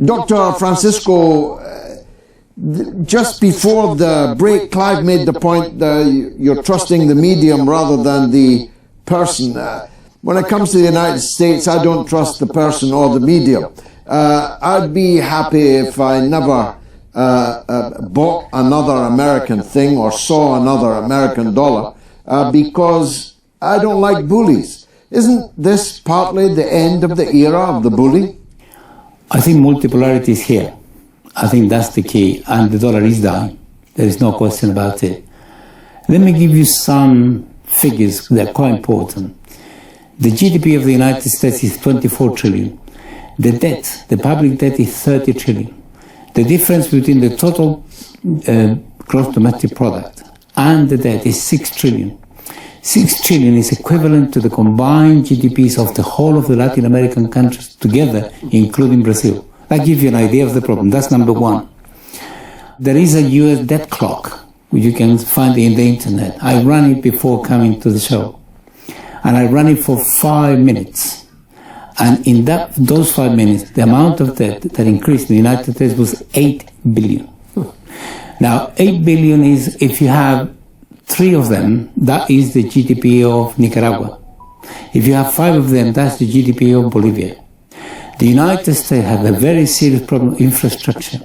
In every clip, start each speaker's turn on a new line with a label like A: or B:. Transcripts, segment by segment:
A: Dr. Francisco, just before the break, Clive made the point that you're trusting the medium rather than the person. When it comes to the United States, I don't trust the person or the medium. I'd be happy if I never bought another American thing or saw another American dollar because I don't like bullies. Isn't this partly the end of the era of the bully?
B: I think multipolarity is here. I think that's the key, and the dollar is down. There is no question about it. Let me give you some figures that are quite important. The GDP of the United States is 24 trillion. The debt, the public debt, is 30 trillion. The difference between the total gross domestic product and the debt is 6 trillion. 6 trillion is equivalent to the combined GDPs of the whole of the Latin American countries together, including Brazil. That gives you an idea of the problem. That's number one. There is a US debt clock, which you can find in the internet. I ran it before coming to the show. And I ran it for 5 minutes. And in those 5 minutes, the amount of debt that increased in the United States was 8 billion. Now, 8 billion is, if you have 3 of them, that is the GDP of Nicaragua. If you have 5 of them, that's the GDP of Bolivia. The United States have a very serious problem of infrastructure.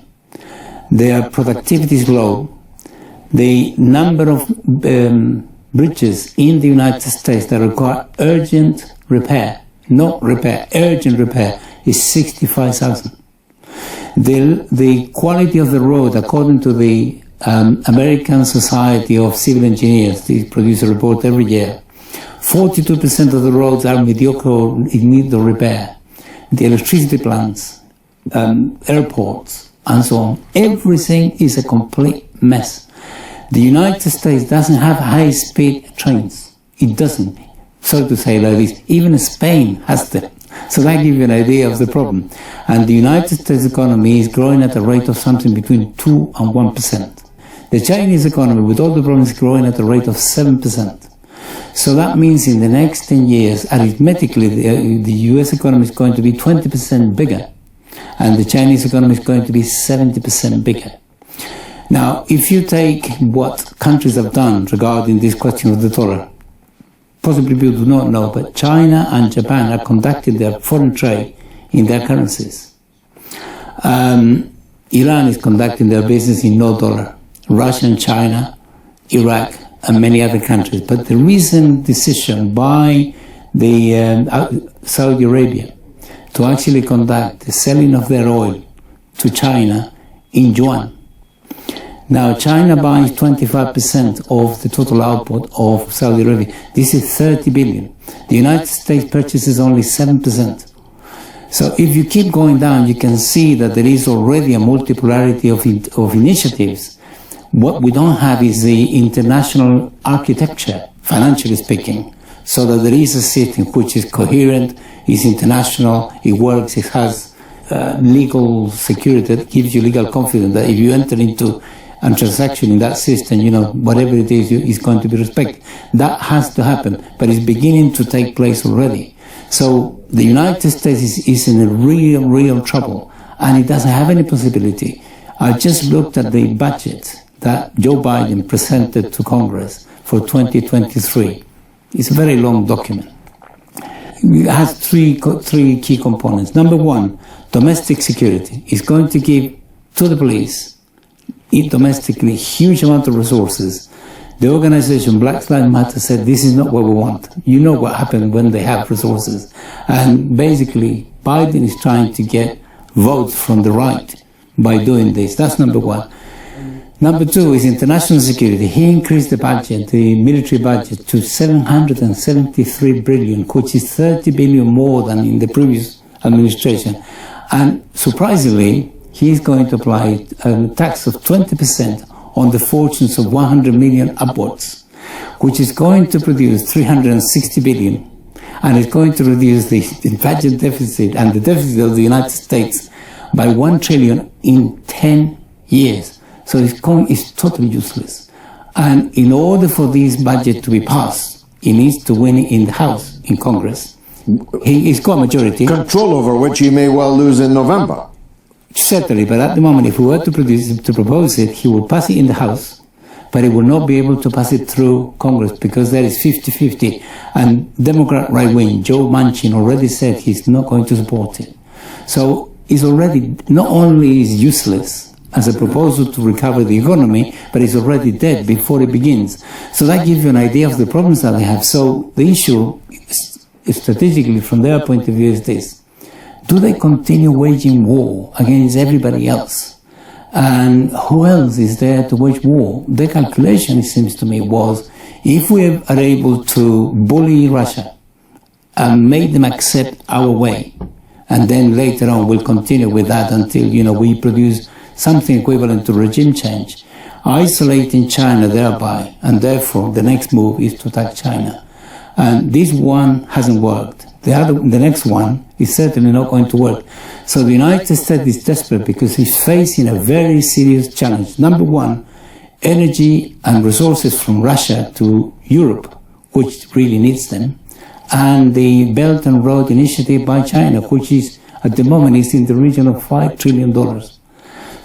B: Their productivity is low. The number of bridges in the United States that require urgent repair, not repair, urgent repair, is 65,000. The quality of the road, according to the American Society of Civil Engineers, they produce a report every year, 42% of the roads are mediocre or in need of repair. The electricity plants, airports, and so on. Everything is a complete mess. The United States doesn't have high-speed trains. It doesn't. Sorry to say like this. Even Spain has them. So that gives you an idea of the problem. And the United States economy is growing at a rate of something between 2 and 1%. The Chinese economy, with all the problems, is growing at a rate of 7%. So that means in the next 10 years, arithmetically, the US economy is going to be 20% bigger, and the Chinese economy is going to be 70% bigger. Now, if you take what countries have done regarding this question of the dollar, possibly people do not know, but China and Japan are conducting their foreign trade in their currencies. Iran is conducting their business in no dollar. Russia and China, Iraq, and many other countries. But the recent decision by the Saudi Arabia to actually conduct the selling of their oil to China in yuan. Now, China buys 25% of the total output of Saudi Arabia. This is 30 billion. The United States purchases only 7%. So if you keep going down, you can see that there is already a multipolarity of initiatives. What we don't have is the international architecture, financially speaking, so that there is a system which is coherent, is international, it works, it has legal security that gives you legal confidence that if you enter into a transaction in that system, you know, whatever it is going to be respected. That has to happen, but it's beginning to take place already. So the United States is in a real trouble, and it doesn't have any possibility. I just looked at the budget that Joe Biden presented to Congress for 2023. It's a very long document. It has three key components. Number one, domestic security. It's going to give to the police, domestically, huge amount of resources. The organization Black Lives Matter said, this is not what we want. You know what happens when they have resources. And basically, Biden is trying to get votes from the right by doing this. That's number one. Number two is international security. He increased the budget, the military budget, to 773 billion, which is 30 billion more than in the previous administration. And surprisingly, he is going to apply a tax of 20% on the fortunes of 100 million upwards, which is going to produce 360 billion. And it's going to reduce the budget deficit and the deficit of the United States by 1 trillion in 10 years. So it's totally useless. And in order for this budget to be passed, he needs to win it in the House, in Congress. He's got a majority.
A: Control over which he may well lose in November.
B: certainly, but at the moment, if we were to propose it, he would pass it in the House, but he will not be able to pass it through Congress because there is 50-50. And Democrat right-wing, Joe Manchin, already said he's not going to support it. So it's already, not only is useless as a proposal to recover the economy, but it's already dead before it begins. So that gives you an idea of the problems that they have. So the issue, strategically, from their point of view, is this. Do they continue waging war against everybody else? And who else is there to wage war? The calculation, it seems to me, was if we are able to bully Russia and make them accept our way, and then later on we'll continue with that until, we produce something equivalent to regime change, isolating China thereby, and therefore the next move is to attack China. And this one hasn't worked. The next one is certainly not going to work. So the United States is desperate because it's facing a very serious challenge. Number one, energy and resources from Russia to Europe, which really needs them, and the Belt and Road Initiative by China, which is, at the moment, is in the region of $5 trillion.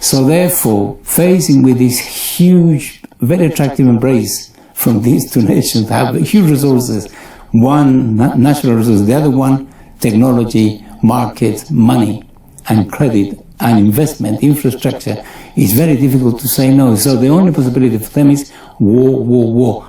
B: So therefore, facing with this huge, very attractive embrace from these two nations that have huge resources, one natural resource, the other one technology, markets, money, and credit, and investment, infrastructure, is very difficult to say no. So the only possibility for them is war, war, war.